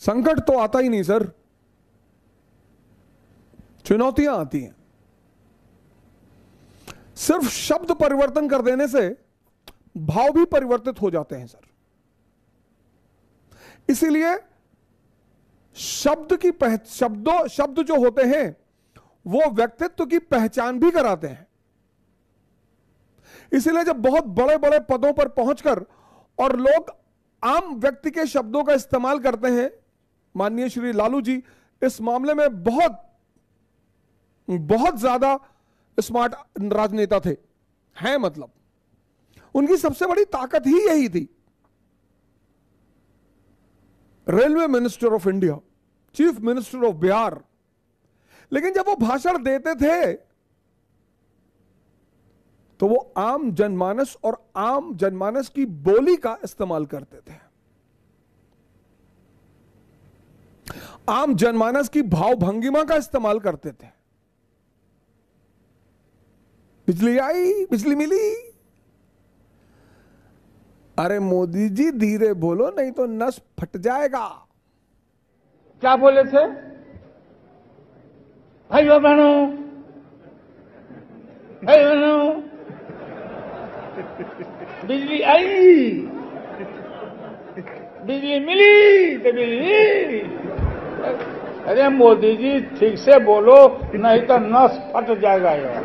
संकट तो आता ही नहीं सर, चुनौतियां आती हैं। सिर्फ शब्द परिवर्तन कर देने से भाव भी परिवर्तित हो जाते हैं सर। इसीलिए शब्द जो होते हैं वो व्यक्तित्व की पहचान भी कराते हैं। इसीलिए जब बहुत बड़े बड़े पदों पर पहुंचकर और लोग आम व्यक्ति के शब्दों का इस्तेमाल करते हैं, माननीय श्री लालू जी इस मामले में बहुत बहुत ज्यादा स्मार्ट राजनेता थे, हैं, मतलब उनकी सबसे बड़ी ताकत ही यही थी। Railway minister of India, chief minister of Bihar, लेकिन जब वो भाषण देते थे तो वो आम जनमानस और आम जनमानस की बोली का इस्तेमाल करते थे, आम जनमानस की भाव भंगिमा का इस्तेमाल करते थे। बिजली आई, बिजली मिली, अरे मोदी जी धीरे बोलो नहीं तो नस फट जाएगा। क्या बोले थे? भाइयों बहनों, बिजली आई, बिजली मिली तो बिजली। अरे मोदी जी ठीक से बोलो नहीं तो नस फट जाएगा यार।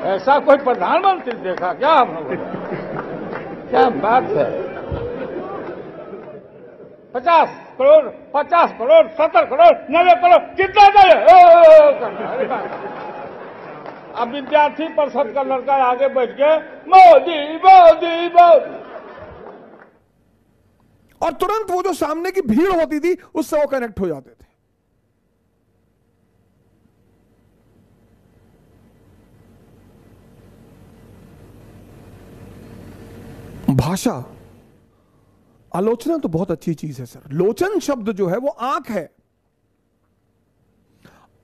ऐसा कोई प्रधानमंत्री देखा क्या हम लोगों ने? क्या बात है। 50 करोड़, 50 करोड़, 70 करोड़, 90 करोड़, कितना चाहिए? अब विद्यार्थी परिषद का लड़का आगे बैठ के मोदी मोदी मोदी, और तुरंत वो जो सामने की भीड़ होती थी उससे वो कनेक्ट हो जाते थे। भाषा, आलोचना तो बहुत अच्छी चीज है सर। लोचन शब्द जो है वो आंख है,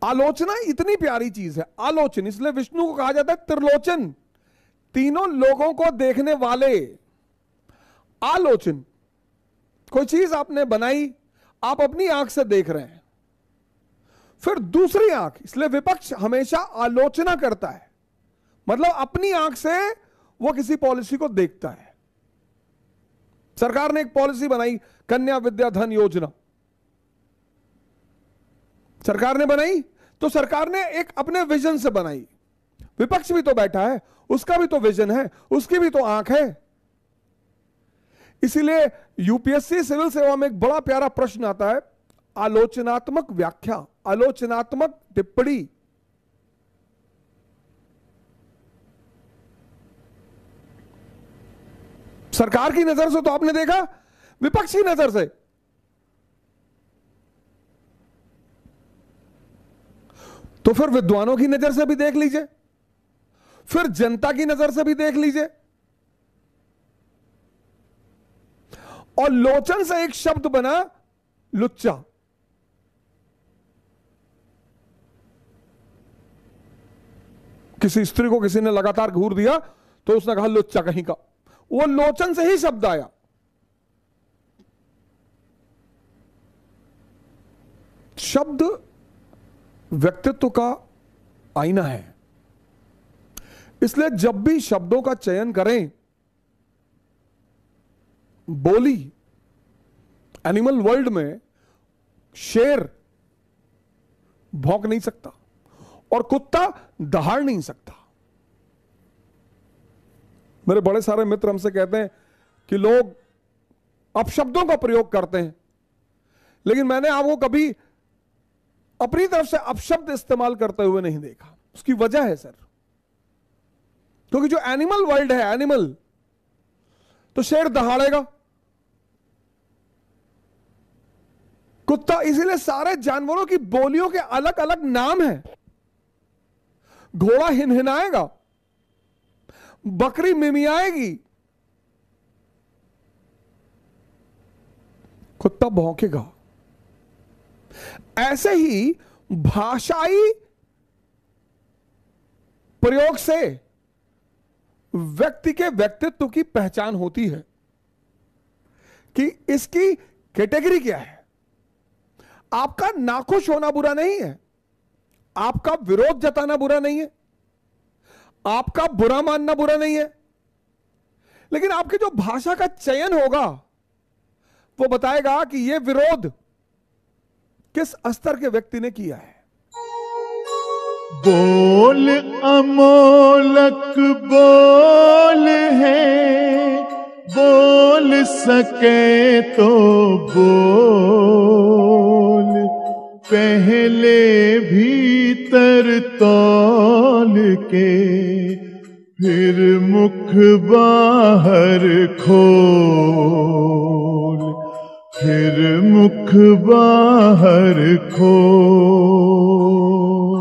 आलोचना इतनी प्यारी चीज है। आलोचन, इसलिए विष्णु को कहा जाता है त्रिलोचन, तीनों लोगों को देखने वाले। आलोचन, कोई चीज आपने बनाई, आप अपनी आंख से देख रहे हैं, फिर दूसरी आंख, इसलिए विपक्ष हमेशा आलोचना करता है, मतलब अपनी आंख से वो किसी पॉलिसी को देखता है। सरकार ने एक पॉलिसी बनाई, कन्या विद्या धन योजना, सरकार ने बनाई तो सरकार ने एक अपने विजन से बनाई। विपक्ष भी तो बैठा है, उसका भी तो विजन है, उसकी भी तो आंख है। इसीलिए यूपीएससी सिविल सेवा में एक बड़ा प्यारा प्रश्न आता है, आलोचनात्मक व्याख्या, आलोचनात्मक टिप्पणी। सरकार की नजर से तो आपने देखा, विपक्ष की नजर से तो फिर विद्वानों की नजर से भी देख लीजिए, फिर जनता की नजर से भी देख लीजिए। और लोचन से एक शब्द बना लुच्चा। किसी स्त्री को किसी ने लगातार घूर दिया तो उसने कहा लुच्चा कहीं का, वो लोचन से ही शब्द आया। शब्द व्यक्तित्व का आईना है, इसलिए जब भी शब्दों का चयन करें, बोली, एनिमल वर्ल्ड में शेर भौंक नहीं सकता और कुत्ता दहाड़ नहीं सकता। मेरे बड़े सारे मित्र हमसे कहते हैं कि लोग अपशब्दों का प्रयोग करते हैं, लेकिन मैंने आपको कभी अपनी तरफ से अपशब्द इस्तेमाल करते हुए नहीं देखा। उसकी वजह है सर, क्योंकि जो एनिमल वर्ल्ड है, एनिमल, तो शेर दहाड़ेगा, कुत्ता, इसीलिए सारे जानवरों की बोलियों के अलग अलग नाम हैं। घोड़ा हिनहिनाएगा, बकरी मिमियाएगी, कुत्ता भौंकेगा। ऐसे ही भाषाई प्रयोग से व्यक्ति के व्यक्तित्व की पहचान होती है कि इसकी कैटेगरी क्या है? आपका नाखुश होना बुरा नहीं है, आपका विरोध जताना बुरा नहीं है, आपका बुरा मानना बुरा नहीं है, लेकिन आपके जो भाषा का चयन होगा वो बताएगा कि यह विरोध किस स्तर के व्यक्ति ने किया है। बोल अमोलक बोल है, बोल सके तो बोल, पहले भीतर तौल के फिर मुख बाहर खोल, फिर मुख बाहर खोल।